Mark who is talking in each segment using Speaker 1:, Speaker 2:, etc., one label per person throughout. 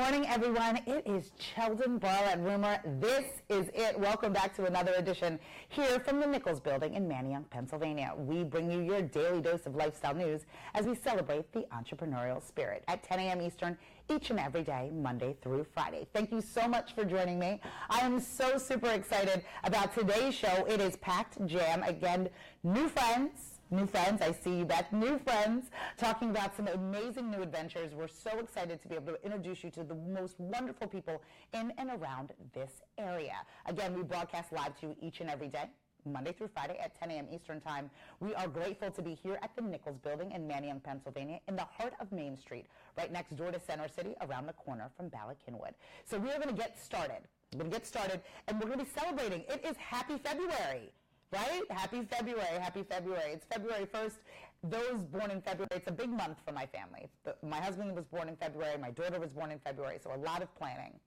Speaker 1: morning, everyone. It is Sheldon Barlett Rumor. This is it. Welcome back to another edition here from the Nichols Building in Manayunk, Pennsylvania. We bring you your daily dose of lifestyle news as we celebrate the entrepreneurial spirit at 10 a.m. Eastern each and every day, Monday through Friday. Thank you so much for joining me. I am so super excited about today's show. It is packed jam. Again, new friends, I see you, Beth, new friends, talking about some amazing new adventures. We're so excited to be able to introduce you to the most wonderful people in and around this area. Again, we broadcast live to you each and every day, Monday through Friday at 10 a.m. Eastern Time. We are grateful to be here at the Nichols Building in Manayunk, Pennsylvania, in the heart of Main Street, right next door to Center City, around the corner from Bala Cynwyd. So we are going to get started. We're going to get started, and we're going to be celebrating. It is Happy February. Right? Happy February, happy February. It's February 1st. Those born in February, it's a big month for my family. My husband was born in February. My daughter was born in February. So a lot of planning.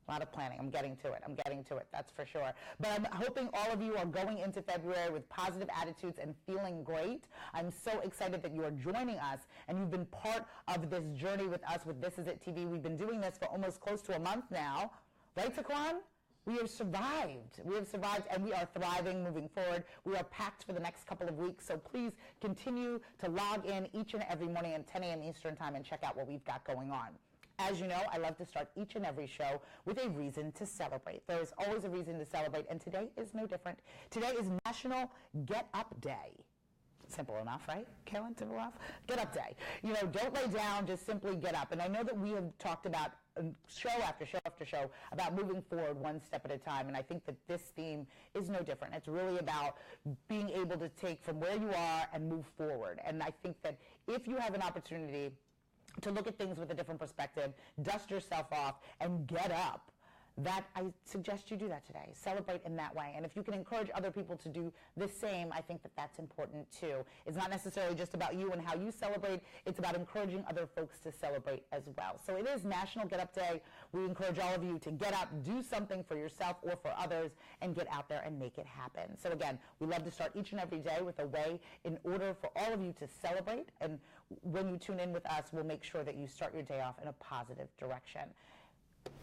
Speaker 1: I'm getting to it. That's for sure. But I'm hoping all of you are going into February with positive attitudes and feeling great. I'm so excited that you are joining us and you've been part of this journey with us with This Is It TV. We've been doing this for almost close to a month now. Right, Taquan? We have survived. And we are thriving moving forward. We are packed for the next couple of weeks, so please continue to log in each and every morning at 10 a.m. Eastern Time and check out what we've got going on. As you know, I love to start each and every show with a reason to celebrate. There is always a reason to celebrate, and today is no different. Today is National Get Up Day. Simple enough, right, Karen? Simple enough? Get up day. You know, don't lay down, just simply get up. And I know that we have talked about show after show after show about moving forward one step at a time, and I think that this theme is no different. It's really about being able to take from where you are and move forward. And I think that if you have an opportunity to look at things with a different perspective, dust yourself off, and get up, that I suggest you do that today. Celebrate in that way. And if you can encourage other people to do the same, I think that that's important too. It's not necessarily just about you and how you celebrate. It's about encouraging other folks to celebrate as well. So it is National Get Up Day. We encourage all of you to get up, do something for yourself or for others, and get out there and make it happen. So again, we love to start each and every day with a way in order for all of you to celebrate. And when you tune in with us, we'll make sure that you start your day off in a positive direction.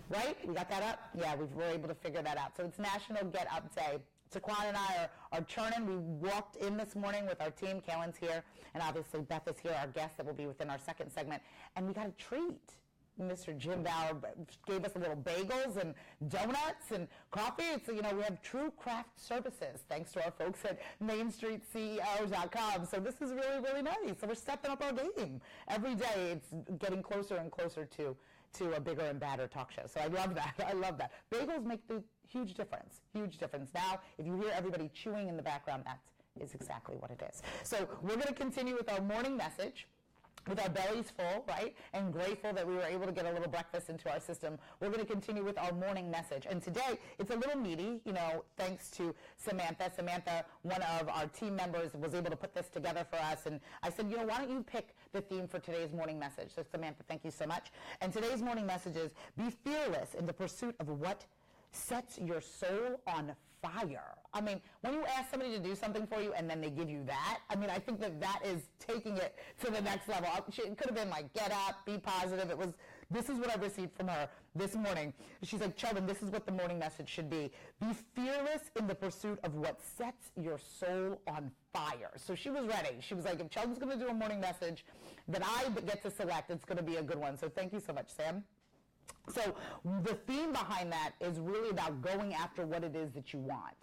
Speaker 1: Right? We got that up? Yeah, we were able to figure that out. So it's National Get Up Day. Taquan and I are churning. We walked in this morning with our team. Kalen's here, and obviously Beth is here, our guest that will be within our second segment. And we got a treat. Mr. Jim Bauer gave us a little bagels and donuts and coffee. It's, you know, we have true craft services thanks to our folks at MainStreetCEOs.com. So this is really, really nice. So we're stepping up our game. Every day it's getting closer and closer to a bigger and badder talk show. So I love that. I love that. Bagels make the huge difference. Huge difference. Now, if you hear everybody chewing in the background, that is exactly what it is. So we're going to continue with our morning message. With our bellies full, right, and grateful that we were able to get a little breakfast into our system, we're going to continue with our morning message. And today, it's a little meaty, you know, thanks to Samantha. Samantha, one of our team members, was able to put this together for us. And I said, you know, why don't you pick the theme for today's morning message? So Samantha, thank you so much. And today's morning message is, be fearless in the pursuit of what sets your soul on fire. I mean, when you ask somebody to do something for you and then they give you that, I mean, I think that that is taking it to the next level. It could have been like, get up, be positive. This is what I received from her this morning. She's like, Sheldon, this is what the morning message should be. Be fearless in the pursuit of what sets your soul on fire. So she was ready. She was like, if Sheldon's going to do a morning message that I get to select, it's going to be a good one. So thank you so much, Sam. So the theme behind that is really about going after what it is that you want,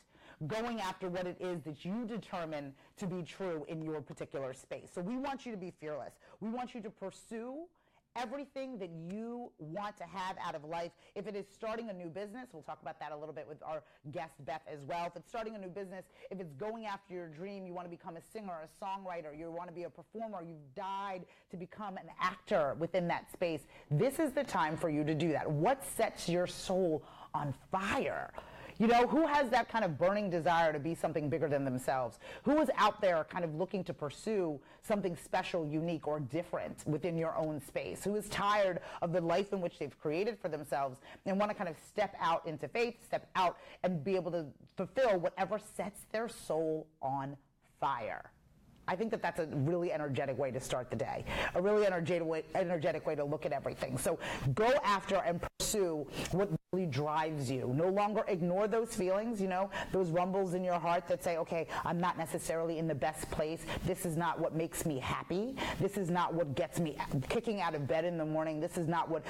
Speaker 1: going after what it is that you determine to be true in your particular space. So we want you to be fearless. We want you to pursue everything that you want to have out of life. If it is starting a new business, we'll talk about that a little bit with our guest Beth as well. If it's starting a new business, if it's going after your dream, you want to become a singer, a songwriter, you want to be a performer, you've died to become an actor within that space, this is the time for you to do that. What sets your soul on fire? You know, who has that kind of burning desire to be something bigger than themselves? Who is out there kind of looking to pursue something special, unique, or different within your own space? Who is tired of the life in which they've created for themselves and want to kind of step out into faith, step out and be able to fulfill whatever sets their soul on fire? I think that that's a really energetic way to start the day, a really energetic way to look at everything. So go after and pursue what really drives you. No longer ignore those feelings, those rumbles in your heart that say, okay, I'm not necessarily in the best place. This is not what makes me happy. This is not what gets me kicking out of bed in the morning. This is not what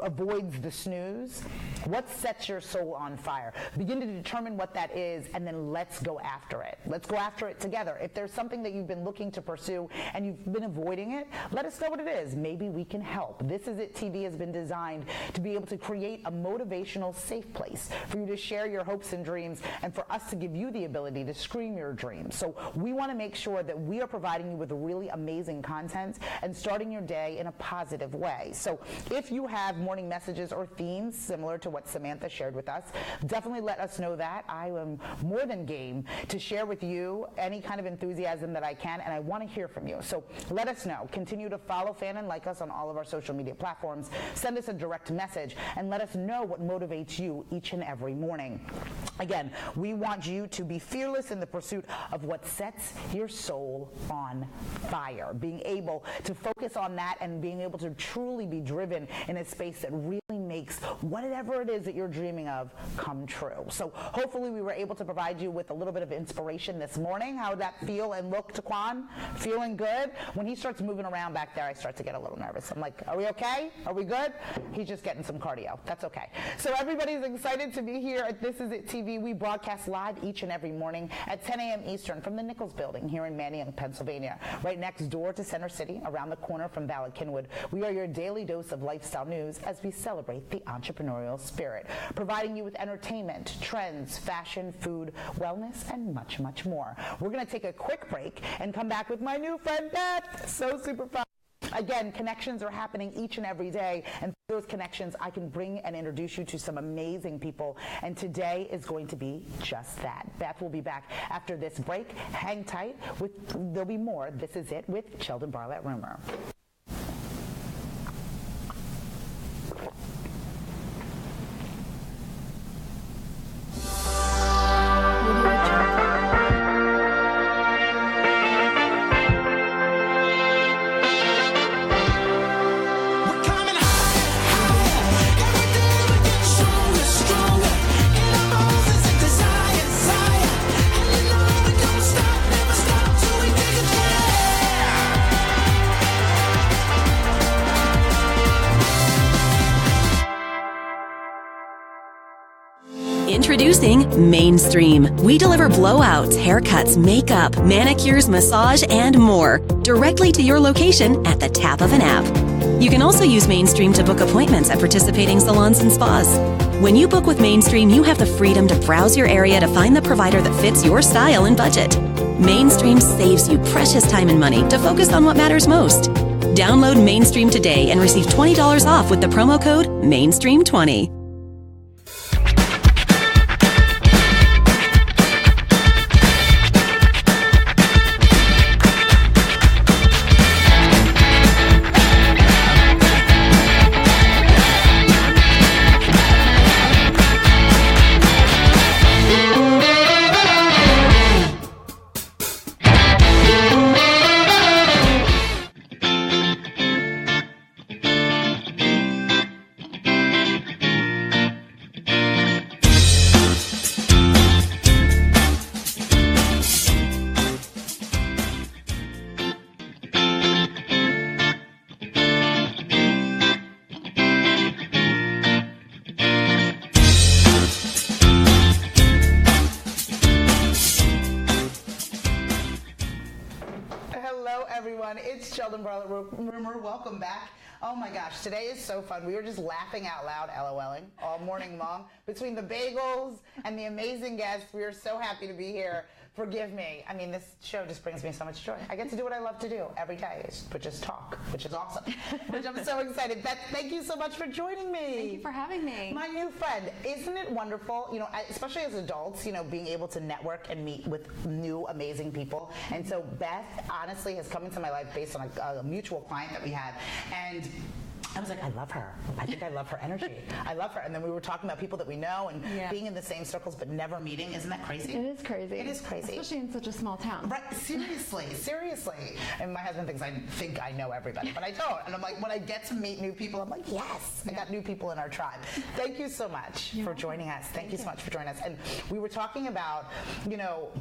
Speaker 1: avoids the snooze. What sets your soul on fire? Begin to determine what that is, and then let's go after it. Let's go after it together. If there's something that you've been looking to pursue and you've been avoiding it, let us know what it is. Maybe we can help. This Is It TV has been designed to be able to create a motivational safe place for you to share your hopes and dreams, and for us to give you the ability to scream your dreams. So we want to make sure that we are providing you with really amazing content and starting your day in a positive way. So if you have morning messages or themes similar to what Samantha shared with us, definitely let us know that. I am more than game to share with you any kind of enthusiasm that I can, and I want to hear from you. So let us know. Continue to follow, fan, and like us on all of our social media platforms. Send us a direct message and let us know what motivates you each and every morning. Again, we want you to be fearless in the pursuit of what sets your soul on fire. Being able to focus on that and being able to truly be driven in a space that really makes whatever it is that you're dreaming of come true. So hopefully we were able to provide you with a little bit of inspiration this morning. How would that feel and look, Taquan? Feeling good? When he starts moving around back there, I start to get a little nervous. I'm like, are we okay? Are we good? He's just getting some cardio. That's okay. So everybody's excited to be here at This Is It TV. We broadcast live each and every morning at 10 a.m. Eastern from the Nichols Building here in Manayunk, Pennsylvania, right next door to Center City, around the corner from Ballard Kinwood. We are your daily dose of lifestyle news as we celebrate the entrepreneurial spirit, providing you with entertainment, trends, fashion, food, wellness, and much, much more. We're going to take a quick break and come back with my new friend, Beth. So super fun. Again, connections are happening each and every day, and through those connections, I can bring and introduce you to some amazing people, and today is going to be just that. Beth will be back after this break. Hang tight. There'll be more. This Is It with Sheldon Barlett Rumor.
Speaker 2: Introducing Mainstream. We deliver blowouts, haircuts, makeup, manicures, massage, and more directly to your location at the tap of an app. You can also use Mainstream to book appointments at participating salons and spas. When you book with Mainstream, you have the freedom to browse your area to find the provider that fits your style and budget. Mainstream saves you precious time and money to focus on what matters most. Download Mainstream today and receive $20 off with the promo code MAINSTREAM20.
Speaker 1: It's Sheldon Barlett Rumor. Welcome back. Oh my gosh, today is so fun. We were just laughing out loud, LOLing, all morning long. Between the bagels and the amazing guests, we are so happy to be here. Forgive me. I mean, this show just brings me so much joy. I get to do what I love to do every day, which is talk, which is awesome, which I'm so excited. Beth, thank you so much for joining me.
Speaker 3: Thank you for having me.
Speaker 1: My new friend. Isn't it wonderful, especially as adults, being able to network and meet with new, amazing people. And so Beth, honestly, has come into my life based on a mutual client that we have. And I was like, I love her. I think I love her energy. I love her. And then we were talking about people that we know and being in the same circles but never meeting. Isn't that crazy?
Speaker 3: It is crazy.
Speaker 1: It is crazy.
Speaker 3: Especially in such a small town.
Speaker 1: Right, seriously. And my husband thinks I think I know everybody, but I don't. And I'm like, when I get to meet new people, I'm like, yes, I got new people in our tribe. Thank you so much for joining us. Thank you so much for joining us. And we were talking about,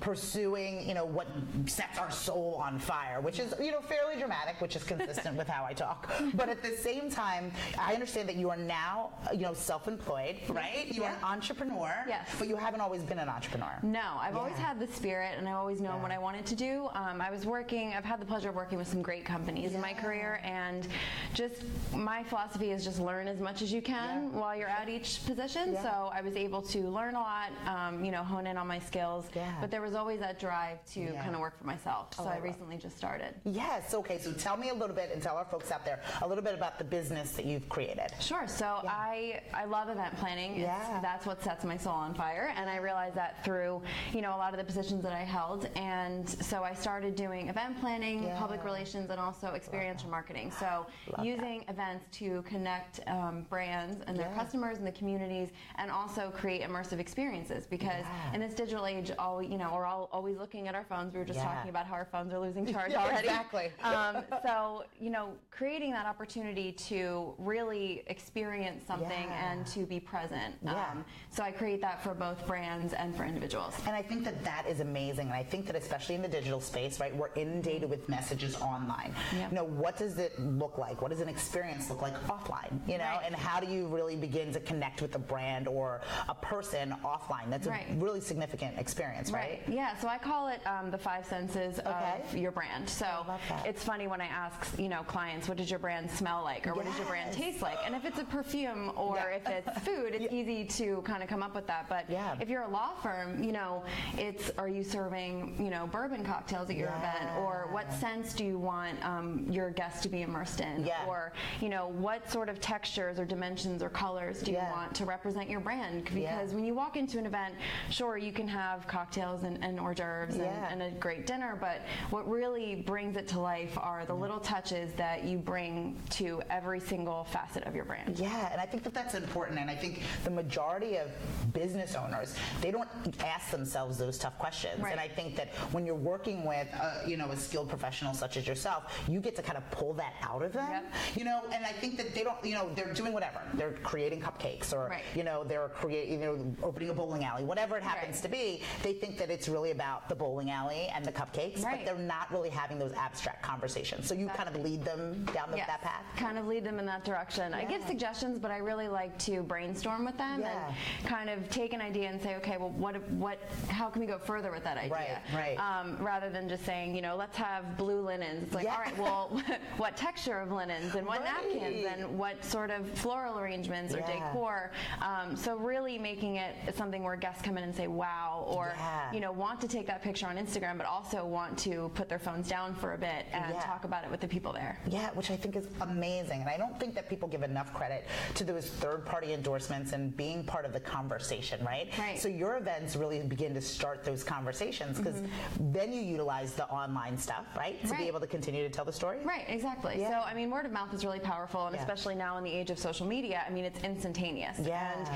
Speaker 1: pursuing, what sets our soul on fire, which is, fairly dramatic, which is consistent with how I talk. But at the same time, I understand that you are now, self-employed, right? You are an entrepreneur.
Speaker 3: Yes.
Speaker 1: But you haven't always been an entrepreneur.
Speaker 3: No, I've always had the spirit, and I've always known what I wanted to do. I've had the pleasure of working with some great companies in my career, and just my philosophy is just learn as much as you can while you're at each position. So I was able to learn a lot, hone in on my skills, but there was always that drive to kind of work for myself. So I recently just started.
Speaker 1: Yes, okay, so tell me a little bit, and tell our folks out there a little bit about the business that you've created.
Speaker 3: Sure, so I love event planning. That's what sets my soul on fire, and I realized that through, a lot of the positions that I held, and so I started doing event planning, public relations, and also experiential marketing. So using events to connect brands and their customers and the communities, and also create immersive experiences, because in this digital age, we're all always looking at our phones. We were just talking about how our phones are losing charge already.
Speaker 1: Exactly.
Speaker 3: So, creating that opportunity to really experience something and to be present. So I create that for both brands and for individuals.
Speaker 1: And I think that is amazing. And I think that especially in the digital space, right, we're inundated with messages online. What does it look like? What does an experience look like offline? And how do you really begin to connect with a brand or a person offline? That's a really significant experience, right?
Speaker 3: Yeah, so I call it the 5 senses of your brand. So it's funny when I ask, clients, what does your brand smell like, or what does your brand taste like? And if it's a perfume or if it's food, it's easy to kind of come up with that. But if you're a law firm, are you serving, bourbon cocktails at your event, or what scents do you want your guests to be immersed in, or what sort of textures or dimensions or colors do you want to represent your brand? Because when you walk into an event, sure, you can have cocktails and hors d'oeuvres and a great dinner, but what really brings it to life are the little touches that you bring to every single facet of your brand.
Speaker 1: Yeah, and I think that's important, and I think the majority of business owners, they don't ask themselves those tough questions. And I think that when you're working with a skilled professional such as yourself, you get to kind of pull that out of them. And I think that they don't, they're doing whatever. They're creating cupcakes, or they're creating, opening a bowling alley, whatever it happens to be. They think that it's really about the bowling alley and the cupcakes, but they're not really having those abstract conversations. So you kind of lead them down that path.
Speaker 3: Kind of lead them in that direction. I give suggestions, but I really like to brainstorm with them and kind of take an idea and say, okay, well, how can we go further with that idea? Rather than just saying, let's have blue linens. It's like, all right, well, what texture of linens, and what napkins, and what sort of floral arrangements or decor. So really making it something where guests come in and say, wow, or want to take that picture on Instagram, but also want to put their phones down for a bit and talk about it with the people there.
Speaker 1: Yeah, which I think is amazing. And I don't think that people give enough credit to those third-party endorsements and being part of the conversation, right? So your events really begin to start those conversations, because then you utilize the online stuff, right? To be able to continue to tell the story?
Speaker 3: Right, exactly. So, I mean, word of mouth is really powerful, and especially now in the age of social media, I mean, it's instantaneous. And,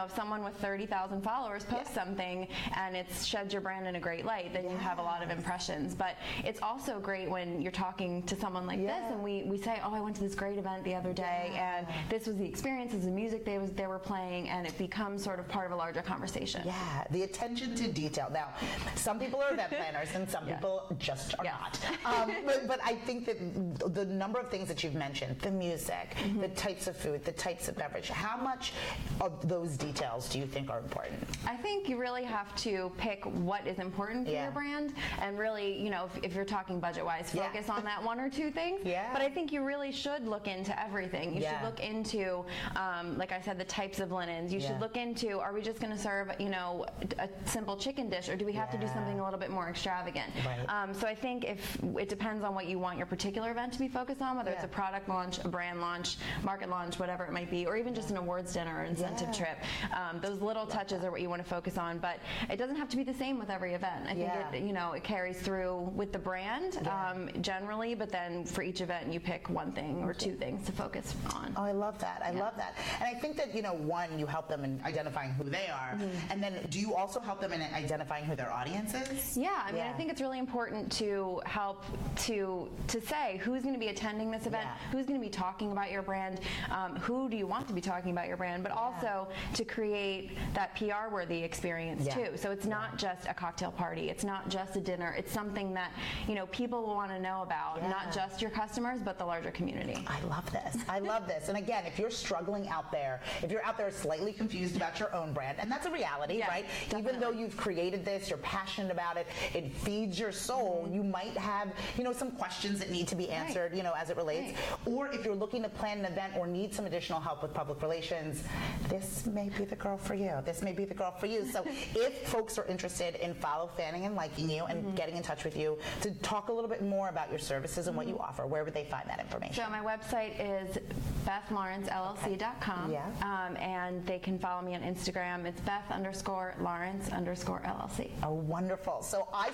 Speaker 3: if someone with 30,000 followers posts something and it sheds your brand in a great light, then you have a lot of impressions. But it's also great when you're talking to someone like this, and we say, oh, I went to this great event the other day, and this was the experience, this is the music they were playing, and it becomes sort of part of a larger conversation.
Speaker 1: Yeah, the attention to detail. Now, some people are event planners, and some people just are not. But I think that the number of things that you've mentioned, the music, the types of food, the types of beverage, how much of those details do you think are important?
Speaker 3: I think you really have to pick what is important for your brand, and really, if you're talking budget-wise, focus on that one or two things. But I think you really should look into everything. You should look into, like I said, the types of linens. You should look into, are we just going to serve, a simple chicken dish, or do we have to do something a little bit more extravagant? So I think it depends on what you want your particular event to be focused on, whether it's a product launch, a brand launch, market launch, whatever it might be, or even just an awards dinner or incentive trip. Those little touches are what you want to focus on, but it doesn't have to be the same with every event. I think it carries through with the brand generally, but then for each event you pick one thing or two things things to focus on.
Speaker 1: Oh, I love that. I love that. And I think that, one, you help them in identifying who they are, and then do you also help them in identifying who their audience is?
Speaker 3: Yeah, I mean, I think it's really important to help to say who's going to be attending this event, who's going to be talking about your brand, who do you want to be talking about your brand, but also to create that PR-worthy experience too. So it's not just a cocktail party, it's not just a dinner, it's something that people will want to know about, not just your customers, but the larger community.
Speaker 1: I love this. I love this. And again, if you're struggling out there, if you're out there slightly confused about your own brand, and that's a reality, right? Definitely. Even though you've created this, you're passionate about it, it feeds your soul, you might have, some questions that need to be answered, as it relates. Or if you're looking to plan an event or need some additional help with public relations, this may be the girl for you. This may be the girl for you. So if folks are interested in follow, fanning, and liking you and getting in touch with you to talk a little bit more about your services and what you offer, where would they find that information?
Speaker 3: So my website is bethlawrencellc.com, and they can follow me on Instagram. It's Beth_Lawrence_LLC.
Speaker 1: Oh, wonderful. So I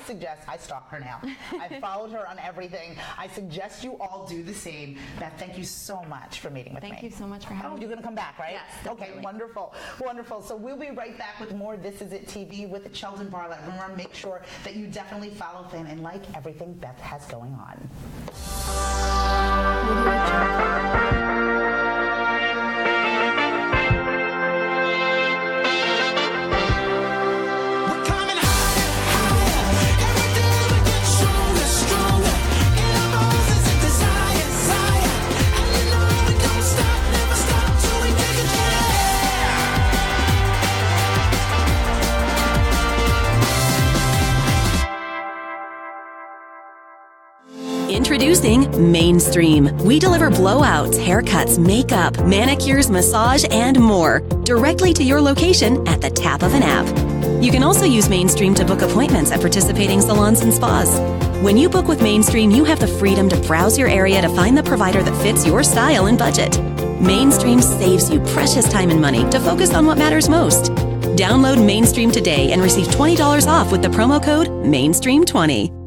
Speaker 1: stalk her now. I've followed her on everything. I suggest you all do the same. Beth, thank you so much for meeting with me.
Speaker 3: Thank you so much for having me.
Speaker 1: You're going to come back, right?
Speaker 3: Yes, definitely.
Speaker 1: Okay, wonderful. Wonderful. So we'll be right back with more This Is It TV with Sheldon Bartlett. Remember, make sure that you definitely follow, fan, and like everything Beth has going on.
Speaker 2: Introducing Mainstream. We deliver blowouts, haircuts, makeup, manicures, massage, and more directly to your location at the tap of an app. You can also use Mainstream to book appointments at participating salons and spas. When you book with Mainstream, you have the freedom to browse your area to find the provider that fits your style and budget. Mainstream saves you precious time and money to focus on what matters most. Download Mainstream today and receive $20 off with the promo code MAINSTREAM20.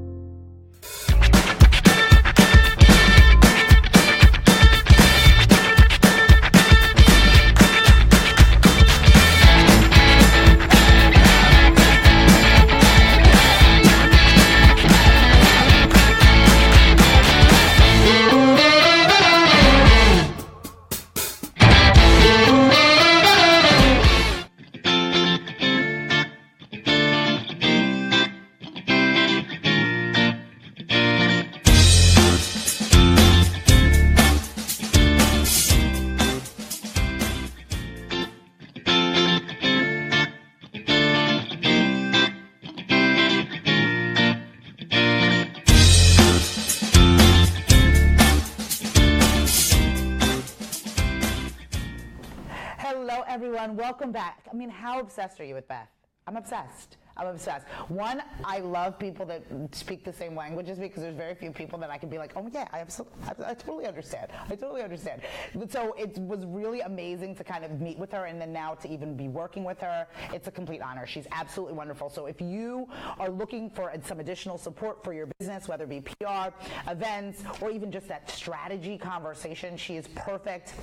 Speaker 1: Everyone, welcome back. I mean, how obsessed are you with Beth? I'm obsessed. I'm obsessed. One, I love people that speak the same language as me because there's very few people that I can be like, oh yeah, I totally understand. I totally understand. So it was really amazing to kind of meet with her and then now to even be working with her. It's a complete honor. She's absolutely wonderful. So if you are looking for some additional support for your business, whether it be PR, events, or even just that strategy conversation, she is perfect.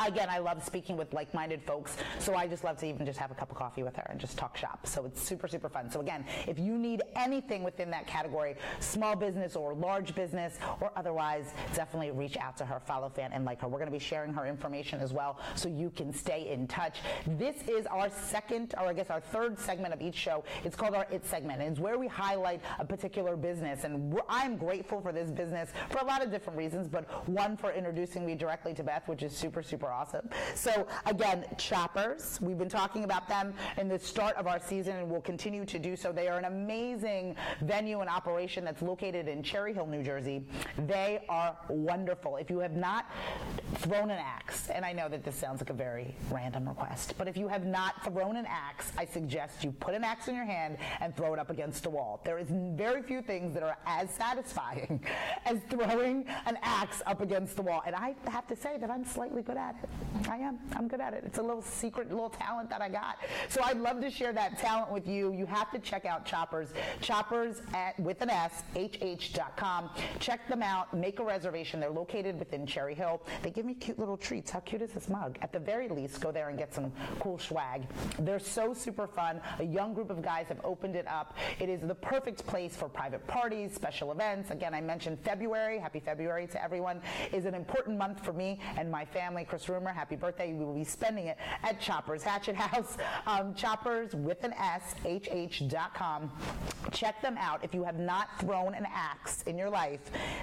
Speaker 1: Again, I love speaking with like-minded folks, so I just love to even just have a cup of coffee with her and just talk shop. So it's super, super fun. So again, if you need anything within that category, small business or large business or otherwise, definitely reach out to her, follow, fan, and like her. We're going to be sharing her information as well so you can stay in touch. This is our second, or I guess our third segment of each show. It's called our It segment, and it's where we highlight a particular business. And I'm grateful for this business for a lot of different reasons, but one, for introducing me directly to Beth, which is super, super awesome. So again, Choppers, we've been talking about them in the start of our season and will continue to do so. They are an amazing venue and operation that's located in Cherry Hill, New Jersey. They are wonderful. If you have not thrown an axe, and I know that this sounds like a very random request, but if you have not thrown an axe, I suggest you put an axe in your hand and throw it up against a wall. There is very few things that are as satisfying as throwing an axe up against the wall, and I have to say that I'm slightly good at it. I am. I'm good at it. It's a little secret, little talent that I got. So I'd love to share that talent with you. You have to check out Choppers. Choppers with an S, HH.com. Check them out. Make a reservation. They're located within Cherry Hill. They give me cute little treats. How cute is this mug? At the very least, go there and get some cool swag. They're so super fun. A young group of guys have opened it up. It is the perfect place for private parties, special events. Again, I mentioned February. Happy February to everyone. Is an important month for me and my family. Chris Roomer, happy birthday. We will be spending it at Choppers Hatchet House. Choppers with an S, HH.com. Check them out. If you have not thrown an axe in your life,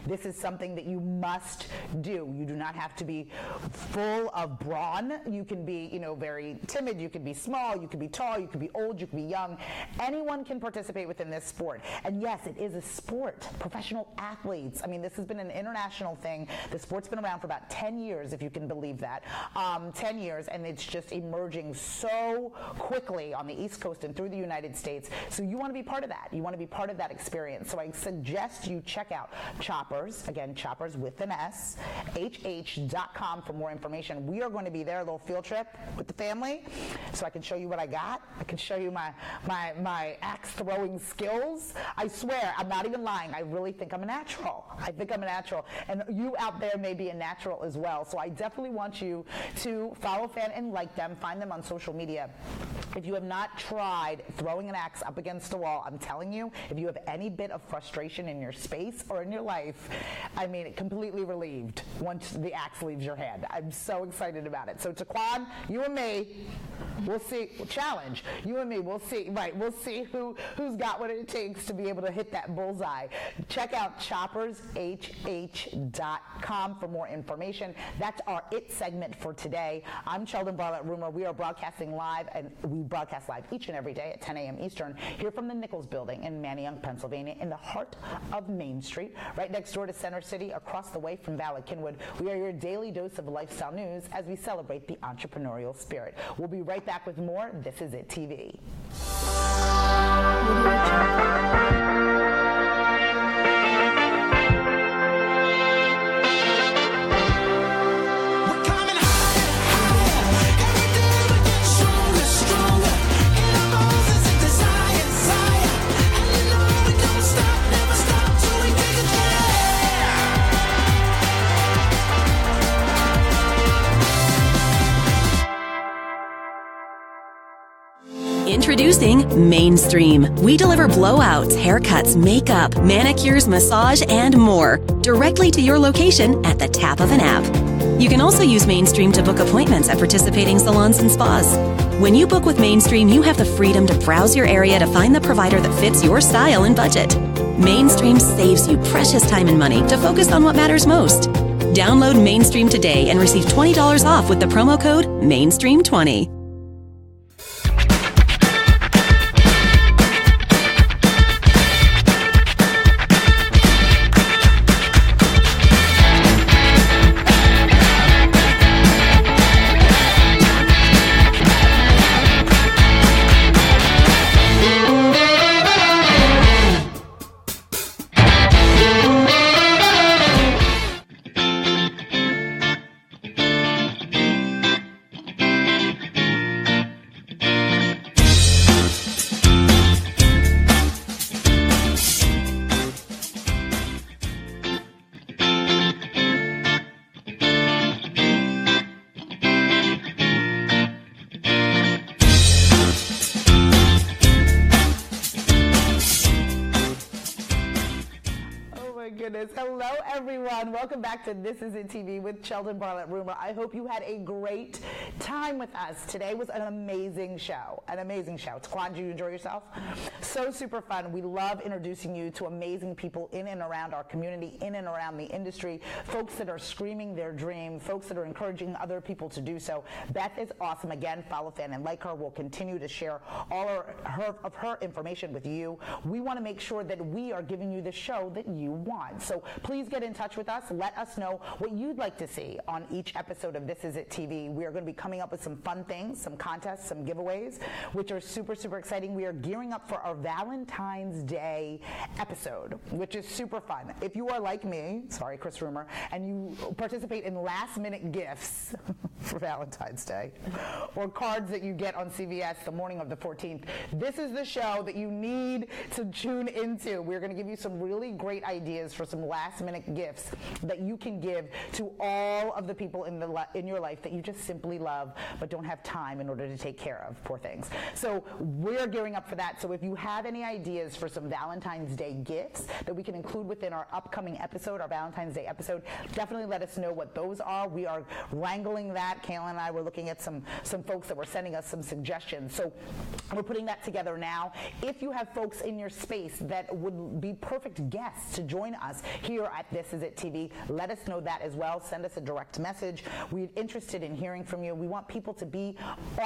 Speaker 1: this is something that you must do. You do not have to be full of brawn. You can be, very timid. You can be small. You can be tall. You can be old. You can be young. Anyone can participate within this sport. And yes, it is a sport. Professional athletes. I mean, this has been an international thing. The sport's been around for about 10 years, if you can believe that. 10 years, and it's just emerging so quickly on the East Coast and through the United States. So you want to be part of that. You want to be part of that experience. So I suggest you check out Choppers. Again, Choppers with an S, HH.com for more information. We are going to be there, a little field trip with the family, so I can show you what I got. I can show you my axe throwing skills. I swear, I'm not even lying. I really think I'm a natural. I think I'm a natural. And you out there may be a natural as well. So I definitely want you to follow, fan, and like them. Find them on social media. If you have not tried throwing an axe up against a wall, I'm telling you, if you have any bit of frustration in your space or in your life, completely relieved once the axe leaves your hand. I'm so excited about it. So Taquan, you and me, we'll see. Challenge. You and me, we'll see. Right, we'll see who's got what it takes to be able to hit that bullseye. Check out choppershh.com for more information. That's our It segment for today. I'm Sheldon Bartlett-Rumer. We are broadcasting live, and we broadcast live each and every day at 10 a.m. Eastern here from the Nichols Building in Manayunk, Pennsylvania, in the heart of Main Street, right next door to Center City, across the way from Valley Kinwood. We are your daily dose of lifestyle news as we celebrate the entrepreneurial spirit. We'll be right back with more. This is It TV.
Speaker 2: Introducing Mainstream. We deliver blowouts, haircuts, makeup, manicures, massage, and more directly to your location at the tap of an app. You can also use Mainstream to book appointments at participating salons and spas. When you book with Mainstream, you have the freedom to browse your area to find the provider that fits your style and budget. Mainstream saves you precious time and money to focus on what matters most. Download Mainstream today and receive $20 off with the promo code MAINSTREAM20.
Speaker 1: Hello, everyone. Welcome back to This Is It TV with Sheldon Bartlett-Rumer. I hope you had a great time with us. Today was an amazing show. An amazing show. Taquan, did you enjoy yourself? So super fun. We love introducing you to amazing people in and around our community, in and around the industry, folks that are screaming their dream, folks that are encouraging other people to do so. Beth is awesome. Again, follow, fan, and like her. We'll continue to share all of her information with you. We want to make sure that we are giving you the show that you want. So please get in touch with us. Let us know what you'd like to see on each episode of This Is It TV. We are going to be coming up with some fun things, some contests, some giveaways, which are super, super exciting. We are gearing up for our Valentine's Day episode, which is super fun. If you are like me, sorry, Chris Rumor, and you participate in last-minute gifts for Valentine's Day, or cards that you get on CVS the morning of the 14th, this is the show that you need to tune into. We're going to give you some really great ideas for some last-minute gifts that you can give to all of the people in your life that you just simply love but don't have time in order to take care of. Poor things. So we're gearing up for that. So if you have any ideas for some Valentine's Day gifts that we can include within our upcoming episode, our Valentine's Day episode, definitely let us know what those are. We are wrangling that. Kayla and I were looking at some folks that were sending us some suggestions. So we're putting that together now. If you have folks in your space that would be perfect guests to join us here at This Is It TV, let us know that as well. Send us a direct message. We're interested in hearing from you. We want people to be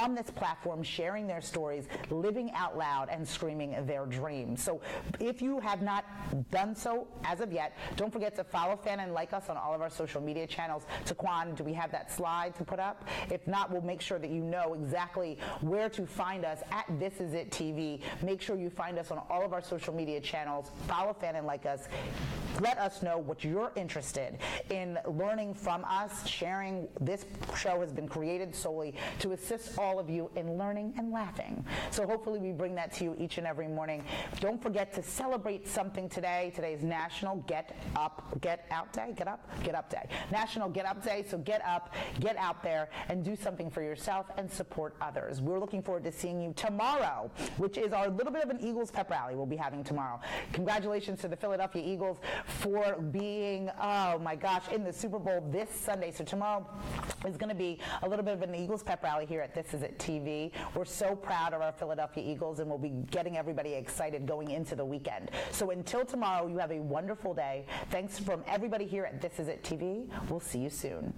Speaker 1: on this platform, sharing their stories, living out loud, and screaming their dreams. So if you have not done so as of yet, don't forget to follow, fan, and like us on all of our social media channels. Taquan, do we have that slide to put up? If not, we'll make sure that you know exactly where to find us at This Is It TV. Make sure you find us on all of our social media channels. Follow, fan, and like us. Let us know what you're interested in learning from us, sharing. This show has been created solely to assist all of you in learning and laughing. So hopefully we bring that to you each and every morning. Don't forget to celebrate something today. Today is National Get Up Day. National Get Up Day. So get up, get out there, and do something for yourself and support others. We're looking forward to seeing you tomorrow, which is our little bit of an Eagles pep rally we'll be having tomorrow. Congratulations to the Philadelphia Eagles for being, oh my gosh, in the Super Bowl this Sunday. So tomorrow is going to be a little bit of an Eagles pep rally here at This Is It TV. We're so proud of our Philadelphia Eagles, and we'll be getting everybody excited going into the weekend. So until tomorrow, you have a wonderful day. Thanks from everybody here at This Is It TV. We'll see you soon.